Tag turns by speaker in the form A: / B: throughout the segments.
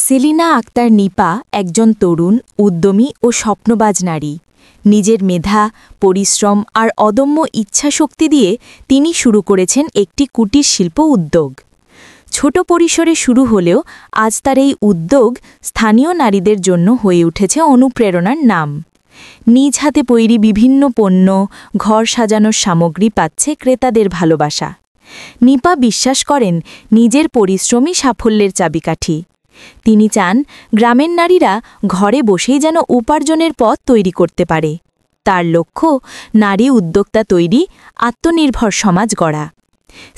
A: সেলিনা আক্তার নিপা একজন তরুণ, উদ্যমী ও স্বপ্নবাজ নারী। নিজের মেধা, পরিশ্রম আর অদম্য ইচ্ছাশক্তি দিয়ে তিনি শুরু করেছেন একটি কুটির শিল্প উদ্যোগ। ছোট পরিসরে শুরু হলেও আজ তার এই উদ্যোগ স্থানীয় নারীদের জন্য হয়ে উঠেছে অনুপ্রেরণার নাম। নিজ হাতে তৈরি বিভিন্ন পণ্য, ঘর সাজানোর সামগ্রী পাচ্ছে ক্রেতাদের ভালোবাসা। নিপা বিশ্বাস করেন নিজের পরিশ্রমই সাফল্যের চাবিকাঠি। তিনি চান গ্রামের নারীরা ঘরে বসেই যেন উপার্জনের পথ তৈরি করতে পারে। তার লক্ষ্য নারী উদ্যোক্তা তৈরি, আত্মনির্ভর সমাজ গড়া।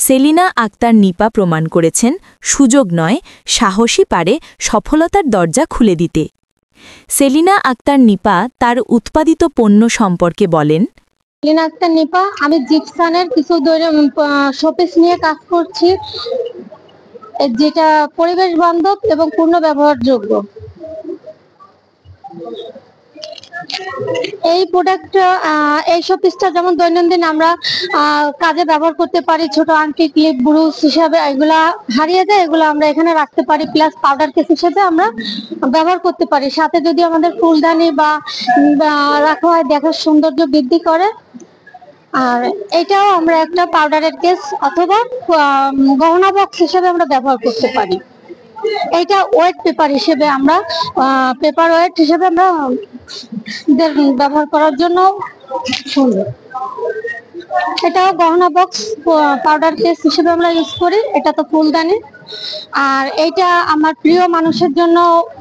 A: সেলিনা আক্তার নিপা প্রমাণ করেছেন সুযোগ নয়, সাহসী পারে সফলতার দরজা খুলে দিতে। সেলিনা আক্তার নিপা তার উৎপাদিত পণ্য সম্পর্কে বলেন,
B: সেলিনা আক্তার নিপা, আমি জিপসানের কিছু শোপিস নিয়ে কাজ করছি, যেটা পরিবেশ বান্ধব এবং পূর্ণ ব্যবহারযোগ্য। এই প্রোডাক্ট, এই শোপিসটা যেমন দৈনন্দিন আমরা কাজে ব্যবহার করতে পারি। ছোট আংটি, ক্লিপ, ব্রুশ হিসাবে এগুলা হারিয়ে যায়, এগুলো আমরা এখানে রাখতে পারি। প্লাস পাউডার কেস হিসেবে আমরা ব্যবহার করতে পারি। সাথে যদি আমাদের ফুলদানি বা রাখা হয়, দেখার সৌন্দর্য বৃদ্ধি করে। আর এটাও আমরা একটা পাউডারের কেস অথবা গহনা বক্স হিসেবে আমরা ব্যবহার করতে পারি। এটা ওয়েট পেপার হিসেবে আমরা পেপার ওয়েট হিসেবে আমরা ব্যবহার করার জন্য সুন্দর। এটাও গহনা বক্স, পাউডার কেস হিসেবে আমরা ইউজ করি। এটা তো ফুলদানি। আর এইটা আমার প্রিয় মানুষের জন্য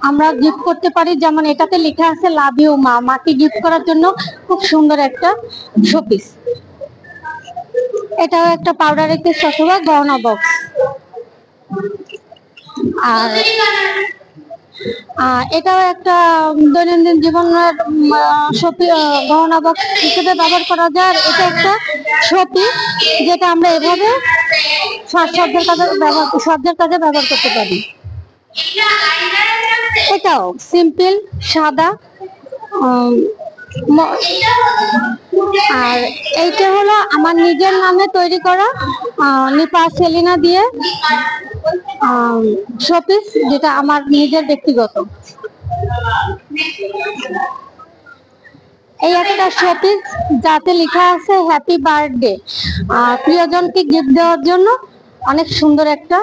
B: আমরা গিফট করতে পারি। যেমন এটাতে লেখা আছে লাভ ইউ মা, মাকে গিফট করার জন্য খুব সুন্দর একটা শোপিস। এটাও একটা পাউডারের কেস অথবা গহনা বক্স। আর এটাও একটা দৈনন্দিন জীবনের গহনা বক্স হিসেবে ব্যবহার করা যায়। আর এটা একটা শোপিস, যেটা আমরা এভাবে সজ্জার কাজে ব্যবহার করতে পারি। এটাও সিম্পল, সাদা। আর এইটা হলো আমার নিজের নামে তৈরি করা নিপা সেলিনা দিয়ে শোপিস, যেটা আমার নিজের ব্যক্তিগত। এই একটা শোপিস যাতে লেখা আছে হ্যাপি বার্থডে, প্রিয়জনকে গিফট দেওয়ার জন্য অনেক সুন্দর একটা।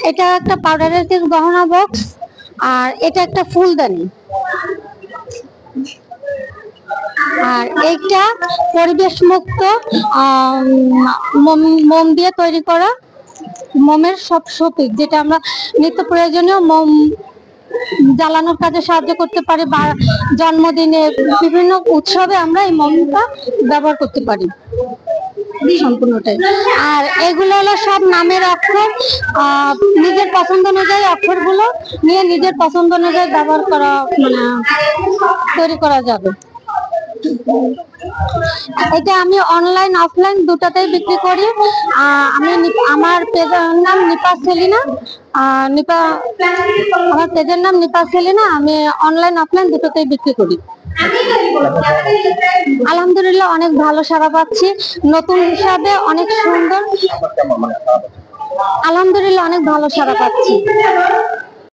B: এটা একটা পাউডারের কেস গহনা বক্স। আর এটা একটা ফুলদানি। আর এইটা পরিবেশ মুক্ত মোম দিয়ে তৈরি করা মোমের সব শোপিস, যেটা আমরা নিত্য প্রয়োজনীয় মোম জ্বালানোর কাজে সাহায্য করতে পারি, বা জন্মদিনে বিভিন্ন উৎসবে আমরা এই মোমটা ব্যবহার করতে পারি সম্পূর্ণটাই। আর এগুলো হলো সব নামের অক্ষর, নিজের পছন্দ অনুযায়ী অক্ষরগুলো নিয়ে নিজের পছন্দ অনুযায়ী ব্যবহার করা, তৈরি করা যাবে। এটা আমি অনলাইন অফলাইন দুটাতেই বিক্রি করি। আমার পেজের নাম নিপা সেলিনা। আমার পেজের নাম নিপা সেলিনা। আমি অনলাইন অফলাইন দুটোতেই বিক্রি করি। আলহামদুলিল্লাহ, অনেক ভালো সাড়া পাচ্ছি। নতুন হিসাবে অনেক সুন্দর। আলহামদুলিল্লাহ, অনেক ভালো সাড়া পাচ্ছি।